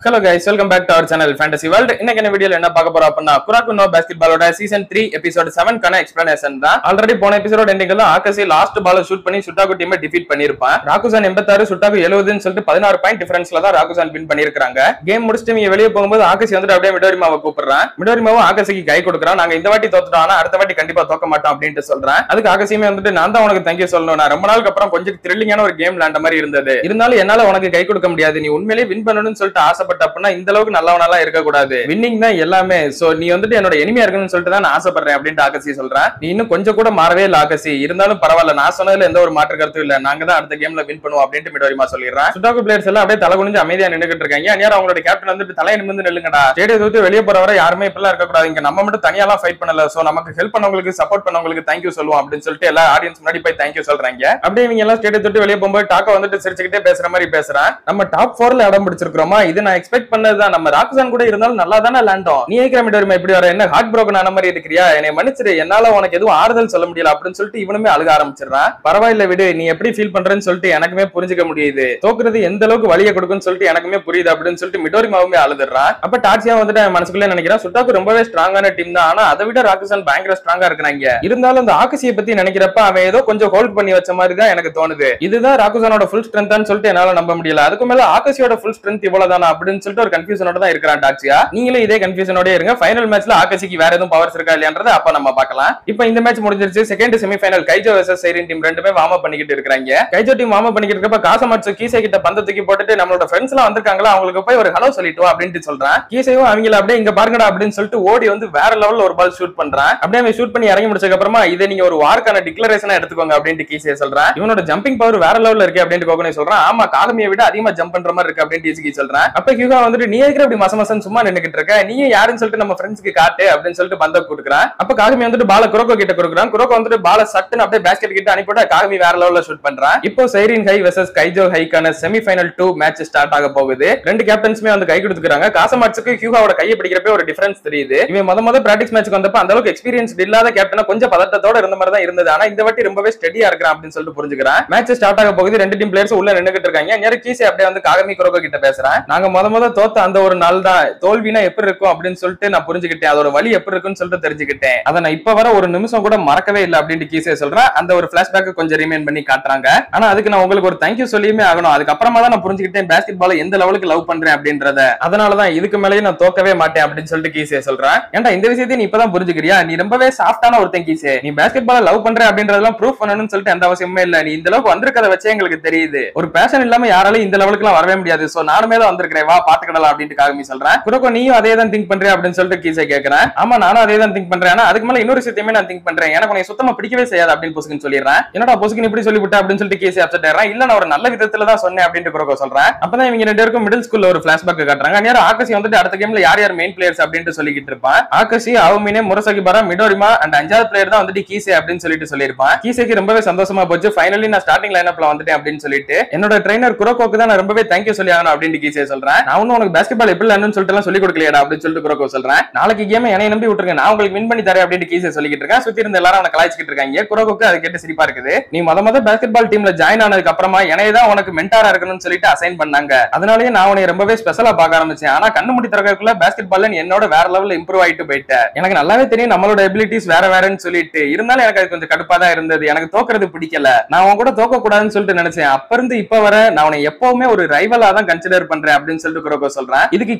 Hello guys, welcome back to our channel Fantasy World. இன்னைக்கு இந்த வீடியோல என்ன பார்க்க போறோம் அப்படினா குராக்கு நோ பாஸ்கெட்பாலோட சீசன் 3 எபிசோட் 7 கான எக்ஸ்பிளனேஷன் தான். ஆல்ரெடி போன எபிசோட் எண்டிங்ல ஆகாஷ் லாஸ்ட் பால் ஷூட் பண்ணி சுட்டாகு டீமை டிஃபீட் பண்ணிருப்பான். ராகுசான் 86 சுட்டாகு 70 ன்னு சொல்லிட்டு 16 பாயிண்ட் டிஃபரன்ஸ்ல தான் ராகுசான் வின் பண்ணிருக்காங்க. கேம் முடிச்சிட்டு நீங்க வெளிய போகும்போது ஆகாஷ் வந்து அப்படியே மிடோரிமாவை கூப்பிடுறான். மிடோரிமாவும் ஆகாஷுக்கு கை கொடுக்கறான். நாங்க இந்த வாட்டி தோத்துட்டோம், ஆனா அடுத்த வாட்டி கண்டிப்பா தோக்க மாட்டோம் அப்படினு சொல்றான். அதுக்கு ஆகாஷுமே வந்துட்டு நான் தான் உனக்கு தேங்க்யூ சொல்லணும். நான் ரொம்ப நாளுக்கு அப்புறம் கொஞ்சம் த்ரில்லிங்கான ஒரு கேம் விளையாண்ட மாதிரி இருந்தது. இருந்தாலும் என்னால உனக்கு கை கொடுக்க முடியாது. நீ உண்மையிலேயே வின் பண்ணணும்னு சொல்லிட்டு ஆசைப்பட்ட அப்படினா இந்த அளவுக்கு நல்லவனால இருக்க கூடாது. வின்னிங் தான் எல்லாமே. சோ நீ வந்துட்டு என்னோட எனிமியா இருக்கணும்னு சொல்லிட்டு தான் நான் ஆசைப்படுறேன் அப்படினு ஆகாஷ் சொல்றான். நீ இன்னும் கொஞ்சம் கூட மாறவே இல்ல ஆகாஷ். இருந்தாலும் பரவாயில்ல, நான் சொன்னதுல எந்த ஒரு மாற்று கருத்தும் இல்ல. நாங்க தான் அடுத்த கேம்ல வின் பண்ணுவோம் அப்படினு மிடோரிமா சொல்லிடுறான். சுட்டாகு பிளேயர்ஸ் எல்லாம் அப்படியே தலை குனிஞ்சு அமைதியா நின்னுகிட்டு இருக்காங்க. அன்னியார் அவங்களோட கேப்டன் வந்துட்டு தலையை நிமிர்ந்து நில்லுங்கடா. ஸ்டேடியத்தை விட்டு வெளியே போறவரை யாருமே இப்பெல்லாம் இருக்க கூடாது. இங்க நம்ம மட்டும் தனியாலாம் ஃபைட் பண்ணல. சோ நமக்கு ஹெல்ப் பண்ணவங்களுக்கு சப்போர்ட் பண்ணவங்களுக்கு தேங்க்யூ சொல்லுவோம் அப்படின்னு சொல்லிட்டு எல்லா ஆடியன்ஸ் முன்னாடி போய் தேங்க்யூ சொல்றாங்க. அப்படியே இவங்க எல்லாம் ஸ்டேடியத்தை விட்டு வெளியே போகும்போது டாக்கா வந்துட்டு சிரிச்சுக்கிட்டே பேசுற மாதிரி பேசுறான். நம்ம டாப் 4ல இடம் பிடிச்சிருக்கோமா? இது நான் எக்ஸ்பெக்ட் பண்ணதுதான். நம்ம ராகுசான் கூட இருந்தாலும் நல்லா தானே லேண்டோம். நீ ஏன் மிடோரிமா இப்படி வர? என்ன ஹார்ட் ப்ரோக்கன் ஆன மாதிரி இருக்கிறியா? என்னை மன்னிச்சிரு, என்னால உனக்கு எதுவும் ஆறுதல் சொல்ல முடியல அப்படின்னு சொல்லிட்டு இவனுமே அழுக ஆரம்பிச்சிடறான். பரவாயில்ல விடு, நீ எப்படி ஃபீல் பண்றேன்னு சொல்லிட்டு எனக்குமே புரிஞ்சுக்க முடியுது. தோக்குறது எந்த அளவுக்கு வலியை கொடுக்குன்னு சொல்லிட்டு எனக்குமே புரியுது அப்படின்னு சொல்லிட்டு மிடோரிமாவுமே அழுதுறான். அப்ப டாட்சியா வந்துட்டு மனசுக்குள்ளே நினைக்கிறேன், சுட்டாக்கு ரொம்பவே ஸ்ட்ராங்கான டீம் தான், ஆனா அதை விட ராகுசான் பயங்கர ஸ்ட்ராங்கா இருக்கிறாங்க. இருந்தாலும் அந்த ஆகாஷியை பத்தி நினைக்கிறப்ப அவன் ஏதோ கொஞ்சம் ஹோல்ட் பண்ணி வச்ச மாதிரி தான் எனக்கு தோணுது. இதுதான் ராகுசானோட ஃபுல் ஸ்ட்ரென்த்னு சொல்லிட்டு என்னால நம்ப முடியல. அதுக்கு மேல ஆகாஷியோட ஃபுல் ஸ்ட்ரென்த் இவ்வளவுதானா அப்படின்னு சொல்லிட்டு ஒரு கன்ஃபியூஷனோட தான் இருக்கிறான் டாட்சியா. நீங்களே இதே கன்ஃபியூஷனோட இருங்க. ஃபைனல் மேட்ச்ல ஆகாஷிக்கு வேற எதுவும் பவர்ஸ் இருக்கா இல்லையான்றதை அப்ப நம்ம பார்க்கலாம். இப்போ இந்த மேட்ச் முடிஞ்சிருச்சு. செகண்ட் செமிஃபைனல் கைஜோ வெர்சஸ் சைரின் டீம் ரெண்டுமே வார்ம் அப் பண்ணிக்கிட்டு இருக்காங்க. கைஜோ டீம் வார்ம் அப் பண்ணிக்கிட்டு இருக்கப்ப காசமாட்சு கீசே கிட்ட பந்த தூக்கி போட்டுட்டு நம்மளோட ஃப்ரெண்ட்ஸ் எல்லாம் வந்திருக்காங்களா, அவங்களுக்கு போய் ஒரு ஹலோ சொல்லிட்டு வா அப்படினு சொல்றான். கீசேவும் அவங்கள அப்படியே இங்க பாருங்கடா அப்படின்னு சொல்லிட்டு ஓடி வந்து வேற லெவல்ல ஒரு பால் ஷூட் பண்றான். அப்படியே அவன் ஷூட் பண்ணி இறங்கி முடிச்சதுக்கு அப்புறமா இதை நீங்க ஒரு வார்க்கான டிக்ளரேஷனா எடுத்துக்கோங்க அப்படின்னு கீசே சொல்றான். இவனோட ஜம்பிங் பவர் வேற லெவல்ல இருக்கு அப்படின்னு கோகனே சொல்றான். ஆமா, காகமியை விட அதிகமா ஜம்ப் பண்ற மாதிரி இருக்கு அப்படின்னு ஈஸிக்கு சொல்றான். அப்ப ஹியூகா வந்துட்டு நீ இருக்கிற அப்படி மசமசன் சும்மா நின்னுக்கிட்டு இருக்க, நீ யாருன்னு சொல்லிட்டு நம்ம ஃப்ரெண்ட்ஸ்க்கு காட்டு அப்படின்னு சொல்லிட்டு பந்த கொடுக்குறான். அப்ப காகமி வந்துட்டு பால குரோக்கோ கிட்ட கொடுக்குறான். குரோக்கோ வந்துட்டு பால சட்டுன்னு அப்படியே பேஸ்கெட் கிட்ட அனுப்பிட்டு காகமி வேற லெவல்ல ஷூட் பண்றான். இப்போ சைரின் ஹை வெர்சஸ் கைஜோ ஹைக்கான செமிஃபைனல் 2 மேட்ச் ஸ்டார்ட் ஆக போகுது. ரெண்டு கேப்டன்ஸ்மே வந்து கை கொடுத்துக்கிறாங்க. காசமாட்சுக்கு ஹியூகாவோட கையை பிடிக்கிறப்ப ஒரு டிஃபரன்ஸ் தெரியுது. இவன் முத பிராக்டிஸ் மேட்ச்க்கு வந்தப்ப அந்த அளவுக்கு எக்ஸ்பீரியன்ஸ் இல்லாத கேப்டனா கொஞ்சம் பதட்டத்தோட இருந்த மாதிரி தான் இருந்தது. ஆனா இந்த வாட்டி ரொம்பவே ஸ்டெடியா இருக்கிறான் அப்படின்னு சொல்லிட்டு புரிஞ்சுக்கிறான். மேட்ச் ஸ்டார்ட் ஆக போகுது. ரெண்டு டீம் பிளேயர்ஸ் உள்ள நின்னுகிட்டு இருக்காங்க. நேரா கீசே அப்படியே வந்து காகமி குரோக்கோ கிட்ட பேசுறான். நாங்க முத தோத்த அந்த ஒரு நாள் தான் தோல்வினா எப்படி இருக்கும் அப்படின்னு சொல்லிட்டு நான் புரிஞ்சுக்கிட்டேன். அதோட வலி எப்படி இருக்குன்னு சொல்லிட்டு தெரிஞ்சுக்கிட்டேன். அதை நான் இப்ப வர ஒரு நிமிஷம் கூட மறக்கவே இல்லை அப்படின்னு கீசே சொல்றேன். அந்த ஒரு பிளாஷ்பேக் கொஞ்சம் ரிமைண்ட் பண்ணி காட்டுறாங்க. ஆனா அதுக்கு நான் உங்களுக்கு ஒரு தேங்க்யூ சொல்லியுமே ஆகணும். அதுக்கப்புறமா தான் நான் புரிஞ்சுக்கிட்டேன் பாஸ்கெட் பால் எந்த லெவலுக்கு லவ் பண்றேன் அப்படின்றத. அதனாலதான் இதுக்கு மேலேயே நான் தோக்கவே மாட்டேன் அப்படின்னு சொல்லிட்டு கீசே சொல்றேன். ஏன்டா இந்த விஷயத்தை நீ இப்பதான் புரிஞ்சுக்கிறியா? நீ ரொம்பவே சாஃப்டான ஒருத்தன் கீசே. நீ பாஸ்கெட் பால் லவ் பண்ற அப்படின்றதெல்லாம் ப்ரூஃப் பண்ணணும்னு சொல்லிட்டு எந்த அவசியமே இல்ல. நீ இந்த அளவுக்கு வந்திருக்கத வச்சே எங்களுக்கு தெரியுது. ஒரு பேஷன் இல்லாம யாராலையும் இந்த லெவலுக்கு எல்லாம் வரவே முடியாது. சோ நானுமே தான் வந்திருக்கிறேன், வா பாத்துக்கிடலாம் அப்படின்னு காகமி சொல்றேன். குரோக்கோ நீயும் அதே தான் திங்க் பண்றேன் அப்படின்னு சொல்லிட்டு கீசே கேக்குறேன். ஆமா நானும் அதே தான் திங்க் பண்றேன். அதுக்கு மேல இன்னொரு விஷயத்தையுமே நான் திங்க் பண்றேன். எனக்கு உன்னை சுத்தமா பிடிக்கவே செய்யாது அப்படின்னு பொசுக்குன்னு சொல்லிடுறேன். என்னடா பொசுக்குன்னு இப்படி சொல்லிவிட்ட அப்படின்னு சொல்லிட்டு கீசே அப்செட் ஆயிடுறான். இல்ல நான் ஒரு நல்ல விதத்துல தான் சொன்னேன் அப்படின்னு குரோக்கோ சொல்றேன். அப்பதான் இவங்க ரெண்டு பேருக்கும் மிடில் ஸ்கூல்ல ஒரு பிளாஷ்பேக் காட்டுறாங்க. நேரா ஆகாஷி வந்துட்டு அடுத்த கேம்ல யார் யார் மெயின் பிளேயர்ஸ் அப்படின்னு சொல்லிக்கிட்டு இருப்பான். ஆகாஷி, அவுமினே, முரசகிபாரா, மிடோரிமா அண்ட் அஞ்சாவது பிளேயர் தான் வந்துட்டு கீசே அப்படின்னு சொல்லிட்டு சொல்லியிருப்பான். கீசேக்கு ரொம்பவே சந்தோஷமா போச்சு. ஃபைனலி நான் ஸ்டார்டிங் லைனப்ல வந்துட்டேன் அப்படின்னு சொல்லிட்டு என்னோட ட்ரைனர் குரோக்கோக்கு தான் நான் ரொம்பவே தேங்க்யூ சொல்லி ஆகணும் அப்படின்னு கீசே சொல்றேன். நான் ஒன்னும் உனக்கு பாஸ்கெட் பால் எப்படி விளையாடணும்னு சொல்லிட்டு எல்லாம் சொல்லி கொடுக்கலையடா அப்படின்னு சொல்லிட்டு குரோக்கோ சொல்றேன். நாளைக்கு கேம் என்னை நம்பி விட்டுருங்க, நான் உங்களுக்கு வின் பண்ணி தரேன் அப்படின்னு கீசே சொல்லிக்கிட்டு இருக்கேன். சுத்தி இருந்த எல்லாரும் அவனை கலாய்ச்சிட்டு இருக்காங்க. குரோக்கோக்கு அது கேட்டு சிரிப்பா இருக்குது. நீ முத பாஸ்கெட் பால் டீம்ல ஜாயின் ஆனதுக்கு அப்புறமா என்னைய தான் உனக்கு மென்டாரா இருக்கணும்னு சொல்லிட்டு அசைன் பண்ணாங்க. அதனாலேயே நான் உன்னை ரொம்பவே ஸ்பெஷலா பார்க்க ஆரம்பிச்சேன். ஆனா கண்ணு முடி திறக்கக்குள்ள பாஸ்கெட் பால்ல நீ என்னோட வேற லெவல்ல இம்ப்ரூவ் ஆயிட்டு போயிட்ட. எனக்கு நல்லாவே தெரியும் நம்மளோட எபிலிட்டிஸ் வேறன்னு சொல்லிட்டு. இருந்தாலும் எனக்கு அது கொஞ்சம் கடுப்பா தான் இருந்தது. எனக்கு தோக்குறது பிடிக்கல. நான் உன் கூட தோக்க கூடாதுன்னு சொல்லிட்டு நினைச்சேன். அப்ப இருந்து இப்ப வர நான் உன்னை எப்பவுமே ஒரு ரைவலா தான் கன்சிடர் பண்றேன் அப்படின்னு சொல்லிட்டு குரோக்கோ சொல்றேன். இதுக்கு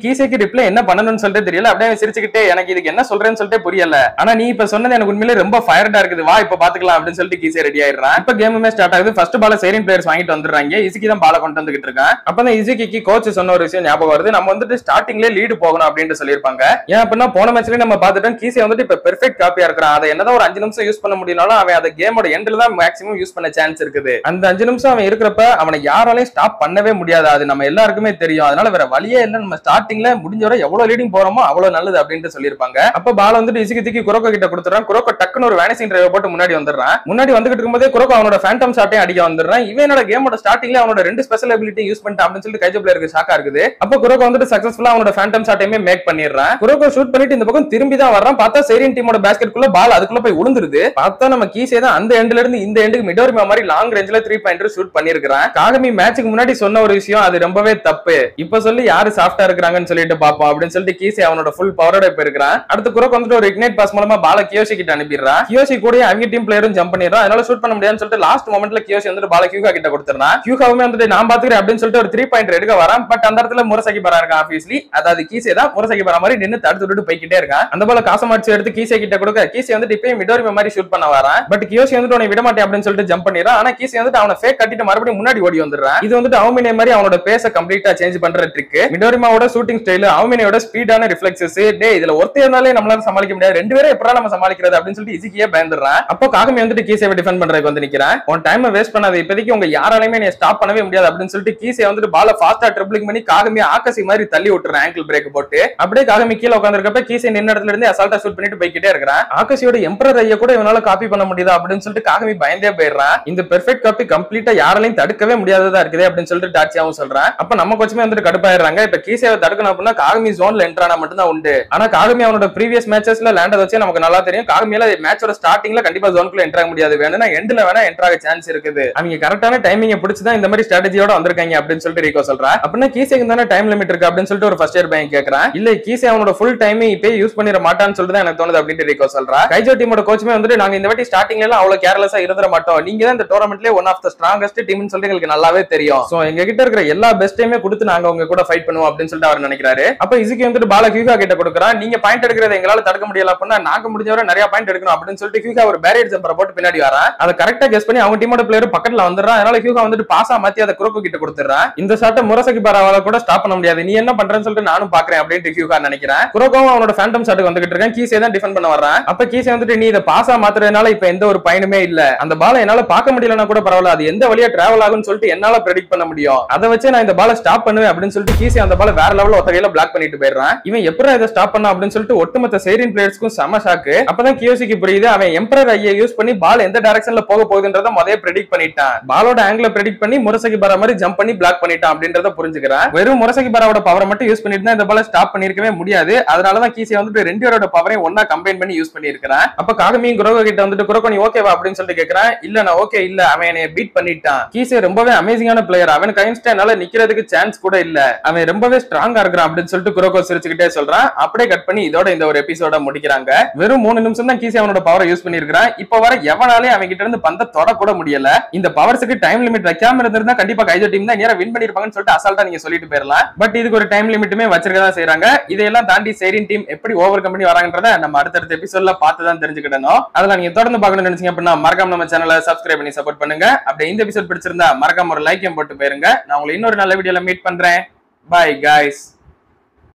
கீசேக்கு ரிப்ளை என்ன பண்ணணும்னு சொல்லிட்டு தெரியல. அப்படியே சிரிச்சுக்கிட்டே எனக்கு இதுக்கு என்ன சொல்றேன்னு சொல்லிட்டு புரியல. ஆனா நீ இப்ப சொன்னது எனக்கு உண்மையிலே ரொம்ப ஃபயர்டா இருக்குது, வா இப்ப பாத்துக்கலாம் அப்படின்னு சொல்லிட்டு கீசே ரெடி ஆயிடுறான். இப்ப கேமுமே ஸ்டார்ட் ஆகுது. ஃபர்ஸ்ட் பால சைரின் பிளேயர்ஸ் வாங்கிட்டு வந்துடுறாங்க. இசுகி தான் பால கொண்டு வந்துகிட்டு இருக்கான். அப்பதான் இசுகிக்கு கோச் சொன்ன ஒரு விஷயம் ஞாபகம் வருது. நம்ம வந்துட்டு ஸ்டார்டிங்ல லீடு போகணும் அப்படின்னு சொல்லியிருப்பாங்க. ஏன் அப்படின்னா போன மேட்ச்லயே நம்ம பார்த்துட்டோம் கீசே வந்துட்டு இப்ப பெர்ஃபெக்ட் காப்பியா இருக்கிறான். அதை என்னதான் ஒரு 5 நிமிஷம் யூஸ் பண்ண முடியும்னாலும் அவன் அதை கேமோட எண்ட்ல தான் மேக்ஸிமம் யூஸ் பண்ண சான்ஸ் இருக்குது. அந்த 5 நிமிஷம் அவன் இருக்கிறப்ப அவனை யாராலையும் ஸ்டாப் பண்ணவே முடியாது. அது நம்ம எல்லாருக்குமே தெரியும். அதனால வேற வழியே இல்ல, நம்ம ஸ்டார்டிங்ல முடிஞ்ச வரை எவ்வளவு லீடிங் போறோமோ அவ்வளவு நல்லது அப்படின்னு சொல்லியிருப்பாங்க. அப்ப பால் வந்துட்டு இசுகி தூக்கி குரோக்கோ கிட்ட கொடுத்துறான். குரோக்கோ டக்குன்னு ஒரு வேனிசிங் டிரைவ் போட்டு முன்னாடி வந்துடுறான். முன்னாடி வந்துகிட்டு இருக்கும்போதே குரோக்கோ அவனோட ஃபேண்டம் ஷாட்டையும் அடிக்க வந்துடுறான். இவனோட கேமோட ஸ்டார்டிங்ல அவனோட 2 ஸ்பெஷல் எபிலிட்டி யூஸ் பண்ணிட்டான் அப்படின்னு சொல்லிட்டு கைஜோ பிளேயருக்கு ஷாக்கா இருக்குது. அப்ப குரோக்கோ வந்துட்டு சக்சஸ்ஃபுல்லா அவனோட ஃபேண்டம் ஷாட்டையுமே மேக் பண்ணிடுறான். குரோக்கோ ஷூட் பண்ணிட்டு இந்த பக்கம் திரும்பி தான் வர்றான். பார்த்தா சைரின் டீமோட பேஸ்கெட்குள்ள பால் அதுக்குள்ள போய் விழுந்துருது. பார்த்தா நம்ம கீசே தான் அந்த எண்ட்ல இருந்து இந்த எண்டுக்கு மிடோரிமா மாதிரி லாங் ரேஞ்ச்ல 3 பாயிண்டர் ஷூட் பண்ணிருக்கான். காகமி மேட்சுக்கு முன்னாடி சொன்ன ஒரு விஷயம் அது ரொம்பவே தப்பு. இப்ப சொல்லி யாரு சாஃப்டா இருக்காங்கன்னு சொல்லிட்டு பாப்போம் அப்படின்னு சொல்லிட்டு கீசி அவனோட ஃபுல் பவரோட போயிருக்கான். அடுத்து குரோக் வந்துட்டு ஒரு இக்னைட் பாஸ் மூலமா பால கியோஷி கிட்ட அனுப்பிடுறான். கியோஷி கூட அவங்க டீம் பிளேயரும் ஜம்ப் பண்ணிடுறான். அதனால ஷூட் பண்ண முடியாதுன்னு சொல்லிட்டு லாஸ்ட் மொமெண்ட்ல கியோஷி வந்துட்டு பால கியூகா கிட்ட கொடுத்துறான். கியூகாவுமே வந்துட்டு நான் பாத்துக்கிறேன் அப்படின்னு சொல்லிட்டு ஒரு 3 பாயிண்ட் எடுக்க வரான். பட் அந்த இடத்துல முரசகி பரா இருக்கான். ஆப்வியஸ்லி அதாவது கீசி தான் முரசகி பரா மாதிரி நின்னு தடுத்து விட்டு போய்கிட்டே இருக்கான். அந்த பால காசமாச்சு எடுத்து கீசி கிட்ட கொடுக்க கீசி வந்துட்டு இப்பயும் மிடோரிமா மாதிரி ஷூட் பண்ண வரான். பட் கியோஷி வந்துட்டு உன்னை விட மாட்டேன் அப்படின்னு சொல்லிட்டு ஜம்ப் பண்ணிடுறான். ஆனா கீசி வந்துட்டு அவனை ஃபேக் கட்டிட்டு மறுபடியும் முன்னாடி ஓடி வந்துடுறான். இது வந்துட்டு அவுமினே மாதிரி அவனோட பேச கம்ப்ளீட்டா சேஞ்ச் பண்ற ட்ரிக். மிடோரிமாவோட ஷூட்டிங் ஸ்டைல், அவுமினேயோட ஸ்பீடான ரிஃப்ளெக்ஸஸ், டே இதுல ஒருத்தே இருந்தாலே நம்மளால சமாளிக்க முடியாது, ரெண்டு பேரும் எப்பறா நம்ம சமாளிக்கிறது அப்படின்னு சொல்லிட்டு இசிக்கியே பயந்துறான். அப்போ காகமி வந்துட்டு கீசியை டிஃபெண்ட் பண்றதுக்கு வந்து நிக்கிறான். உன் டைம் வேஸ்ட் பண்ணாத, இப்போதைக்கு உங்க யாராலையுமே நீ ஸ்டாப் பண்ணவே முடியாது அப்படின்னு சொல்லிட்டு கீசியை வந்துட்டு பால ஃபாஸ்டா ட்ரிப்ளிங் பண்ணி காகமி ஆகாசி மாதிரி தள்ளி விட்டுறான் ஆங்கிள் பிரேக் போட்டு. அப்படியே காகமி கீழ உட்கார்ந்திருக்கப்ப கீசி நின்ன இடத்துல இருந்து அசால்ட்டா ஷூட் பண்ணிட்டு போய்கிட்டே இருக்கான். ஆகாசியோட எம்பரர் ஐயா கூட இவனால காப்பி பண்ண முடியுதா அப்படின்னு சொல்லிட்டு காகமி பயந்தே போயிடுறான். இந்த பெர்ஃபெக்ட் காப்பி கம்ப்ளீட்டா யாராலையும் தடுக்கவே முடியாததா இருக்குது அப்படின்னு சொல்லிட்டு டாட்சியாவும் சொல்றான். அப்ப நம்ம கோச்சுமே வந்துட்டு கடுப்பாயிடுறாங்க. இப்ப கீசியை தடுக்கணும் அப்படின்னா காகமி ஜோன்ல என்ட்ரானா மட்டும் தான் உண்டு. ஆனா காகமி அவனோட ப்ரீவியஸ் மேட்சஸ்ல லேண்ட் வச்சு நமக்கு நல்லா தெரியும். காகமியால மேட்சோட ஸ்டார்டிங்ல கண்டிப்பா ஜோனுக்குள்ள என்ட்ராக முடியாது, வேணும்னா எண்ட்ல வேணா என்ட்ராக சான்ஸ் இருக்குது. அவங்க கரெக்டான டைமிங்க பிடிச்சுதான் இந்த மாதிரி ஸ்ட்ராட்டஜியோட வந்திருக்காங்க அப்படின்னு சொல்லிட்டு ரீகோ சொல்றான். அப்படின்னா கீசிக்கு தானே டைம் லிமிட் இருக்கு அப்படின்னு சொல்லிட்டு ஒரு ஃபர்ஸ்ட் இயர் பையன் கேட்கறான். இல்ல கீசி அவனோட ஃபுல் டைம் இப்ப யூஸ் பண்ணிட மாட்டான்னு சொல்லிட்டு எனக்கு தோணுது அப்படின்னு ரீகோ சொல்றா. கைஜோ டீமோட கோச்சுமே வந்துட்டு நாங்க இந்த வாட்டி ஸ்டார்டிங்ல எல்லாம் அவ்வளவு கேர்லெஸ்ஸா இருந்துட மாட்டோம், நீங்க தான் இந்த டோர்னமெண்ட்லயே ஒன் ஆஃப் த ஸ்ட்ராங்கஸ்ட் டீம்னு சொல்லிட்டு எங்களுக்கு நல்லாவே தெரியும். சோ எங்க கிட்ட இருக்கிற எல்லா பெஸ்டையுமே கொடுத்து நாங்க உங்க கூட ஃபைட் பண்ணுவோம் அப்படின்னு சொல்லிட்டு அவர் நினைக்கிறாரு. அப்ப இசுகி வந்துட்டு பால கியூகா கிட்ட கொடுக்குறான். நீங்க பாயிண்ட் எடுக்கிறத எங்களால தடுக்க முடியல அப்படின்னா நாங்க முடிஞ்சவரை நிறைய பாயிண்ட் எடுக்கணும் அப்படின்னு சொல்லிட்டு கியூகா ஒரு பேரியர் ஜம்பரை போட்டு பின்னாடி வரான். அதை கரெக்டா கெஸ் பண்ணி அவங்க டீமோட பிளேயர் பக்கத்துல வந்துடுறான். அதனால கியூகா வந்துட்டு பாசா மாத்தி அதை குரோக்கு கிட்ட கொடுத்துறான். இந்த ஷாட்டை முரசகி பராவால கூட ஸ்டாப் பண்ண முடியாது, நீ என்ன பண்றேன்னு சொல்லிட்டு நானும் பாக்குறேன் அப்படின்னு கியூகா நினைக்கிறேன். குரோக்கும் அவனோட ஃபேண்டம் ஷாட்டுக்கு வந்துகிட்டு இருக்கான். கீசே தான் டிஃபெண்ட் பண்ண வர்றான். அப்ப கீசே வந்துட்டு நீ இதை பாசா மாத்துறதுனால இப்ப எந்த ஒரு பயனுமே இல்ல, அந்த பால என்னால பார்க்க முடியலன்னா கூட பரவாயில்ல, அது எந்த வழியா டிராவல் ஆகும்னு சொல்லிட்டு என்னால பிரெடிக்ட் பண்ண முடியும், அதை வச்சு நான் இந்த பால ஸ்டாப் பண்ணுவேன் அப்படின்னு சொல்லிட்டு கீசே அந்த பால வேற லெவல்ல ஒத்த கையில பிளாக் பண்ணிட்டு போயிடுறான். இவன் எப்படி இதை ஸ்டாப் பண்ணா அப்படின்னு சொல்லிட்டு ஒட்டுமொத்த சைரின் பிளேயர்ஸ்க்கும் செம ஷாக்கு. அப்பதான் கியோசிக்கு புரியுது அவன் எம்பரர் ஐயை யூஸ் பண்ணி பால் எந்த டைரக்ஷன்ல போக போகுதுன்றத முதல்ல பிரெடிக்ட் பண்ணிட்டான். பாலோட ஆங்கிள் பிரெடிக்ட் பண்ணி முரசகி பரா மாதிரி ஜம்ப் பண்ணி பிளாக் பண்ணிட்டான் அப்படின்றத புரிஞ்சுக்கிறான். வெறும் முரசகி பராவோட பவரை மட்டும் யூஸ் பண்ணிட்டு இந்த பால ஸ்டாப் பண்ணிருக்கவே முடியாது. அதனாலதான் கீசி வந்துட்டு ரெண்டு பேரோட பவரையும் ஒன்னா கம்பைன் பண்ணி யூஸ் பண்ணி இருக்கிறான். அப்ப காகமியும் குரோகோ கிட்ட வந்துட்டு குரோகோ நீ ஓகேவா அப்படின்னு சொல்லிட்டு கேட்கறான். இல்ல நான் ஓகே இல்ல, அவன் என்னை பீட் பண்ணிட்டான். கீசி ரொம்பவே அமேசிங்கான பிளேயர், அவனுக்கு ஐன்ஸ்டைனால நிக்கிறதுக்கு சான்ஸ் கூட இல்ல, அவன் ரொம்பவே ஸ்ட்ராங்கா இருக்கிறான் அப்படின்னு சொல்லிட்டு குரோகோ சிரிச்சுக்கிட்டே சொல்றான். அப்படியே கட் பண்ணி இதோட இந்த ஒரு எபிசோட முடிக்கிறாங்க. வெறும் 3 நிமிஷம் தான் கீசி அவனோட பவரை யூஸ் பண்ணிருக்கான். இப்ப வர எவனாலே அவன் கிட்ட இருந்து பந்த தொட கூட முடியல. இந்த பவர்ஸ்க்கு டைம் லிமிட் வைக்காம இருந்திருந்தா கண்டிப்பா கைஜோ டீம் தான் நேரா வின் பண்ணிருப்பாங்கன்னு சொல்லிட்டு அசால்ட்டா நீங்க சொல்லிட்டு போயிடலாம். பட் இதுக்கு ஒரு டைம் லிமிட்டுமே வச்சிருக்கதான் செய்யறாங்க. இதையெல்லாம் தாண்டி சைரின் டீம் எப்படி ஓவர் கம் பண்ணி வராங்கன்றத நம்ம அடுத்தடுத்த எபிசோட்ல பார்த்து தான் தெரிஞ்சுக்கிடணும். அதெல்லாம் நீங்க தொடர்ந்து பார்க்கணும்னு நினைச்சீங்க அப்படின்னா மறக்காம நம்ம சேனலை சப்ஸ்கிரைப் பண்ணி சப்போர்ட் பண்ணுங்க. அப்படியே இந்த எபிசோட் பிடிச்சிருந்தா மறக்காம ஒரு லைக்கையும் போட்டு போயிருங்க. நான் உங்களை இன்னொரு நல்ல வீடியோல மீட் பண்றேன். Bye guys.